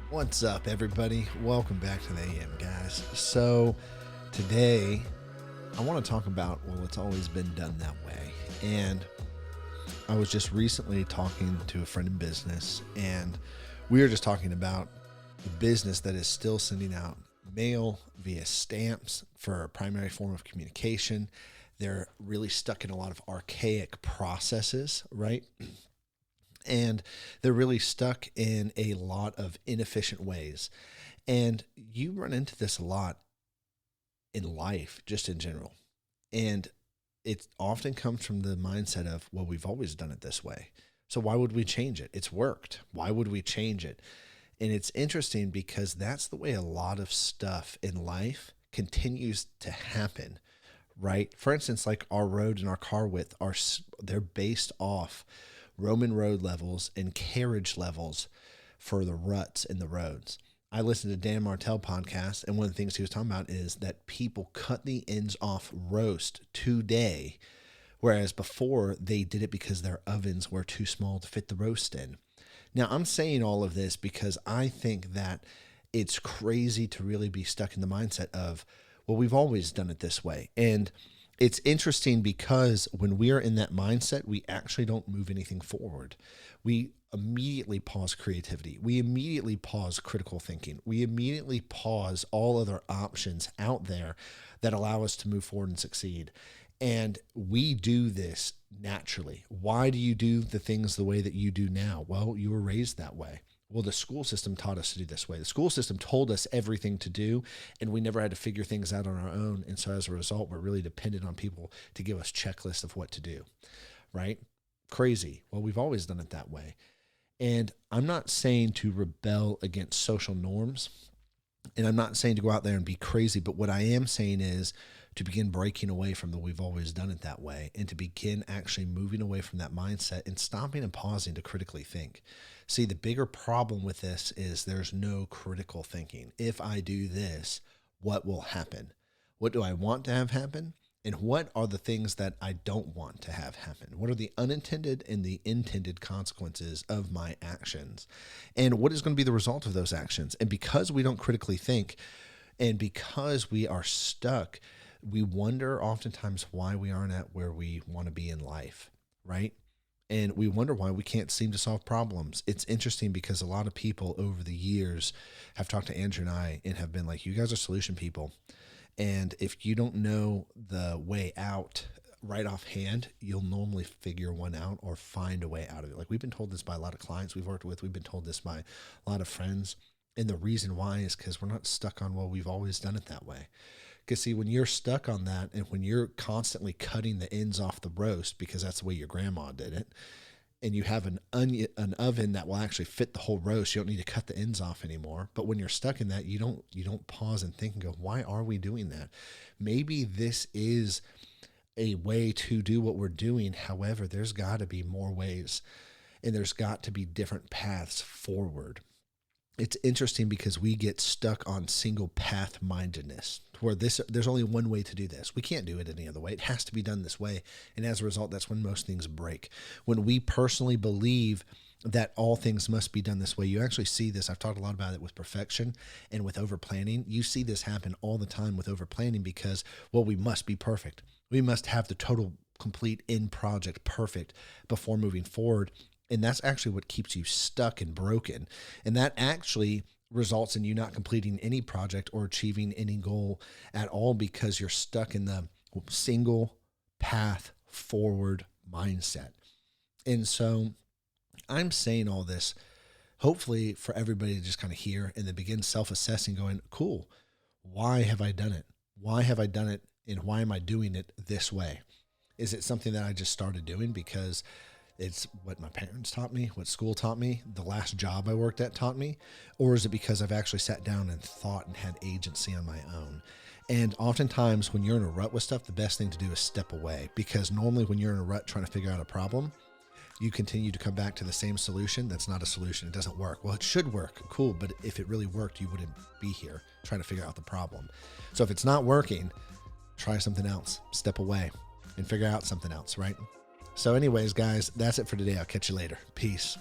What's up, everybody? Welcome back to the AM, guys. So, today I want to talk about, well, it's always been done that way. And I was just recently talking to a friend in business, and we were just talking about the business that is still sending out mail via stamps for a primary form of communication. They're really stuck in a lot of archaic processes, right? And they're really stuck in a lot of inefficient ways. And you run into this a lot in life, just in general. And it often comes from the mindset of, well, we've always done it this way. So why would we change it? It's worked. Why would we change it? And it's interesting because that's the way a lot of stuff in life continues to happen, right? For instance, like our road and our car width they're based off Roman road levels and carriage levels for the ruts in the roads. I listened to Dan Martell podcast, and one of the things he was talking about is that people cut the ends off roast today, whereas before they did it because their ovens were too small to fit the roast in. Now, I'm saying all of this because I think that it's crazy to really be stuck in the mindset of, well, we've always done it this way. And it's interesting because when we are in that mindset, we actually don't move anything forward. We immediately pause creativity. We immediately pause critical thinking. We immediately pause all other options out there that allow us to move forward and succeed. And we do this naturally. Why do you do the things the way that you do now? Well, you were raised that way. Well, the school system taught us to do this way. The school system told us everything to do, and we never had to figure things out on our own. And so as a result, we're really dependent on people to give us checklists of what to do, right? Crazy. Well, we've always done it that way. And I'm not saying to rebel against social norms, and I'm not saying to go out there and be crazy, but what I am saying is to begin breaking away from the we've always done it that way, and to begin actually moving away from that mindset and stopping and pausing to critically think. See, the bigger problem with this is there's no critical thinking. If I do this, what will happen? What do I want to have happen? And what are the things that I don't want to have happen? What are the unintended and the intended consequences of my actions? And what is going to be the result of those actions? And because we don't critically think, and because we are stuck, we wonder oftentimes why we aren't at where we want to be in life, right? And we wonder why we can't seem to solve problems. It's interesting because a lot of people over the years have talked to Andrew and I and have been like, you guys are solution people. And if you don't know the way out right offhand, you'll normally figure one out or find a way out of it. Like, we've been told this by a lot of clients we've worked with. We've been told this by a lot of friends. And the reason why is because we're not stuck on, well, we've always done it that way. Because see, when you're stuck on that, and when you're constantly cutting the ends off the roast because that's the way your grandma did it, and you have an oven that will actually fit the whole roast, you don't need to cut the ends off anymore. But when you're stuck in that, you don't pause and think and go, why are we doing that? Maybe this is a way to do what we're doing. However, there's got to be more ways, and there's got to be different paths forward. It's interesting because we get stuck on single path mindedness, where there's only one way to do this. We can't do it any other way. It has to be done this way. And as a result, that's when most things break. When we personally believe that all things must be done this way, you actually see this. I've talked a lot about it with perfection and with over planning. You see this happen all the time with over planning because, well, we must be perfect. We must have the total complete end project perfect before moving forward. And that's actually what keeps you stuck and broken. And that actually results in you not completing any project or achieving any goal at all because you're stuck in the single path forward mindset. And so I'm saying all this, hopefully for everybody to just kind of hear and then begin self-assessing, going, cool, why have I done it? Why have I done it? And why am I doing it this way? Is it something that I just started doing because it's what my parents taught me, what school taught me, the last job I worked at taught me? Or is it because I've actually sat down and thought and had agency on my own? And oftentimes when you're in a rut with stuff, the best thing to do is step away, because normally when you're in a rut trying to figure out a problem, you continue to come back to the same solution. That's not a solution. It doesn't work. Well, it should work. Cool. But if it really worked, you wouldn't be here trying to figure out the problem. So if it's not working, try something else, step away and figure out something else, right? So anyways, guys, that's it for today. I'll catch you later. Peace.